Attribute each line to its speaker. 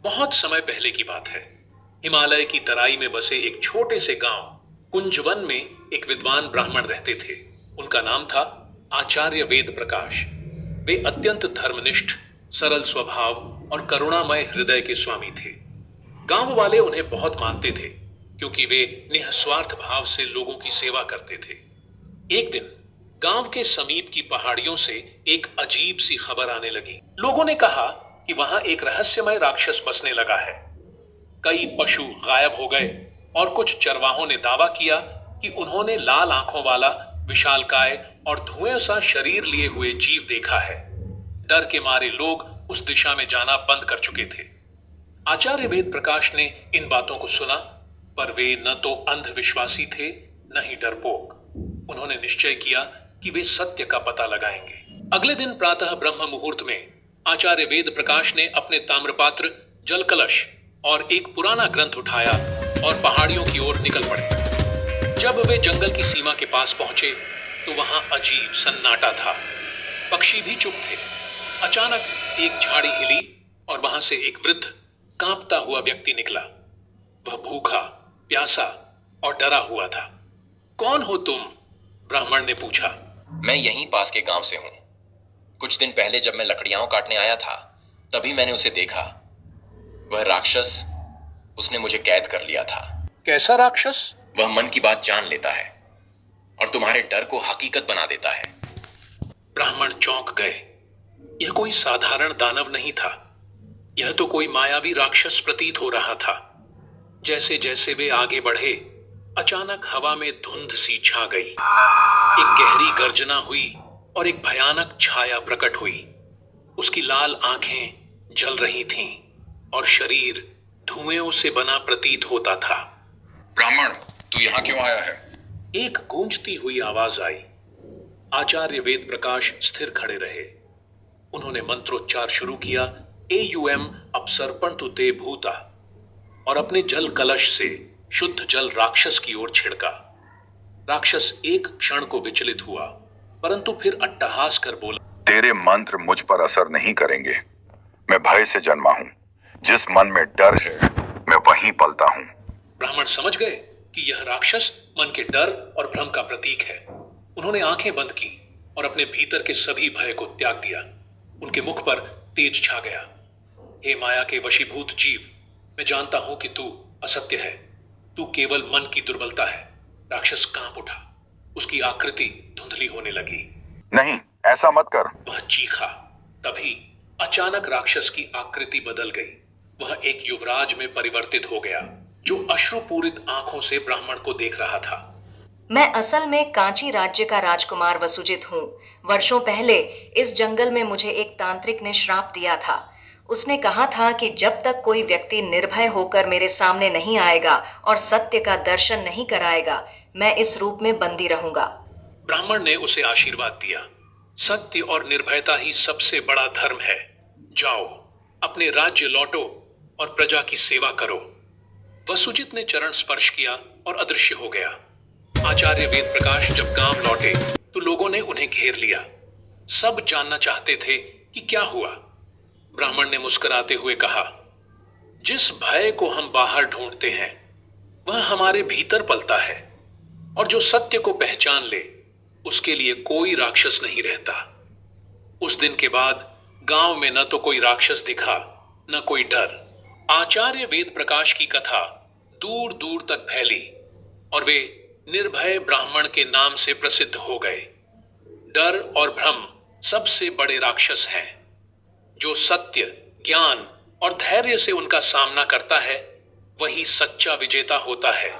Speaker 1: बहुत समय पहले की बात है। हिमालय की तराई में बसे एक छोटे से गांव कुंजवन में एक विद्वान ब्राह्मण रहते थे। उनका नाम था आचार्य वेद प्रकाश। वे अत्यंत धर्मनिष्ठ, सरल स्वभाव और करुणामय हृदय के स्वामी थे। गांव वाले उन्हें बहुत मानते थे क्योंकि वे निस्वार्थ भाव से लोगों की सेवा करते थे। एक दिन गांव के समीप की पहाड़ियों से एक अजीब सी खबर आने लगी। लोगों ने कहा कि वहां एक रहस्यमय राक्षस बसने लगा है। कई पशु गायब हो गए और कुछ चरवाहों ने दावा किया कि उन्होंने लाल आंखों वाला विशालकाय और धुएं सा शरीर लिए हुए जीव देखा है। डर के मारे लोग उस दिशा में जाना बंद कर चुके थे। आचार्य वेद प्रकाश ने इन बातों को सुना, पर वे न तो अंधविश्वासी थे न ही डरपोक। उन्होंने निश्चय किया कि वे सत्य का पता लगाएंगे। अगले दिन प्रातः ब्रह्म मुहूर्त में आचार्य वेद प्रकाश ने अपने ताम्रपात्र, जल कलश और एक पुराना ग्रंथ उठाया और पहाड़ियों की ओर निकल पड़े। जब वे जंगल की सीमा के पास पहुंचे तो वहां अजीब सन्नाटा था। पक्षी भी चुप थे। अचानक एक झाड़ी हिली और वहां से एक वृद्ध कांपता हुआ व्यक्ति निकला। वह भूखा, प्यासा और डरा हुआ था। कौन हो तुम? ब्राह्मण ने पूछा।
Speaker 2: मैं यहीं पास के गांव से हूं। कुछ दिन पहले जब मैं लकड़ियां काटने आया था तभी मैंने उसे देखा। वह राक्षस, उसने मुझे कैद कर लिया था।
Speaker 1: कैसा राक्षस?
Speaker 2: वह मन की बात जान लेता है और तुम्हारे डर को हकीकत बना देता है।
Speaker 1: ब्राह्मण चौंक गए। यह कोई साधारण दानव नहीं था। यह तो कोई मायावी राक्षस प्रतीत हो रहा था। जैसे जैसे वे आगे बढ़े, अचानक हवा में धुंध सी छा गई। एक गहरी गर्जना हुई और एक भयानक छाया प्रकट हुई। उसकी लाल आंखें जल रही थीं और शरीर धुएं से बना प्रतीत होता था।
Speaker 3: ब्राह्मण, तू यहां क्यों आया है?
Speaker 1: एक गूंजती हुई आवाज आई। आचार्य वेद प्रकाश स्थिर खड़े रहे। उन्होंने मंत्रोच्चार शुरू किया, एयुएम अपसर्पणतु ते भूता, और अपने जल कलश से शुद्ध जल राक्षस की ओर छिड़का। राक्षस एक क्षण को विचलित हुआ, परंतु फिर अट्टहास कर बोला,
Speaker 3: तेरे मंत्र मुझ पर असर नहीं करेंगे। मैं भय से जन्मा हूं। जिस मन में डर है मैं वहीं पलता हूं।
Speaker 1: ब्राह्मण समझ गए कि यह राक्षस मन के डर और भ्रम का प्रतीक है। उन्होंने आंखें बंद की और अपने भीतर के सभी भय को त्याग दिया। उनके मुख पर तेज छा गया। हे माया के वशीभूत जीव, मैं जानता हूं कि तू असत्य है। तू केवल मन की दुर्बलता है। राक्षस कांप उठा। उसकी आकृति धुंधली होने लगी।
Speaker 3: नहीं, ऐसा मत कर।
Speaker 1: वह चीखा। तभी अचानक राक्षस की आकृति बदल गई। वह एक युवराज में परिवर्तित हो गया, जो अश्रुपूरित आंखों से ब्राह्मण को देख रहा था।
Speaker 4: मैं असल में कांची राज्य का राजकुमार वसुजित हूँ। वर्षों पहले इस जंगल में मुझे एक तांत्रिक ने श्राप दिया था। उसने कहा था कि जब तक कोई व्यक्ति निर्भय होकर मेरे सामने नहीं आएगा और सत्य का दर्शन नहीं कराएगा, मैं इस रूप में बंदी रहूंगा।
Speaker 1: ब्राह्मण ने उसे आशीर्वाद दिया। सत्य और निर्भयता ही सबसे बड़ा धर्म है। जाओ, अपने राज्य लौटो और प्रजा की सेवा करो। वसुजित ने चरण स्पर्श किया और अदृश्य हो गया। आचार्य वेद प्रकाश जब गांव लौटे तो लोगों ने उन्हें घेर लिया। सब जानना चाहते थे कि क्या हुआ। ब्राह्मण ने मुस्कुराते हुए कहा, जिस भय को हम बाहर ढूंढते हैं वह हमारे भीतर पलता है, और जो सत्य को पहचान ले उसके लिए कोई राक्षस नहीं रहता। उस दिन के बाद गांव में न तो कोई राक्षस दिखा न कोई डर। आचार्य वेद प्रकाश की कथा दूर दूर तक फैली और वे निर्भय ब्राह्मण के नाम से प्रसिद्ध हो गए। डर और भ्रम सबसे बड़े राक्षस हैं। जो सत्य, ज्ञान और धैर्य से उनका सामना करता है वही सच्चा विजेता होता है।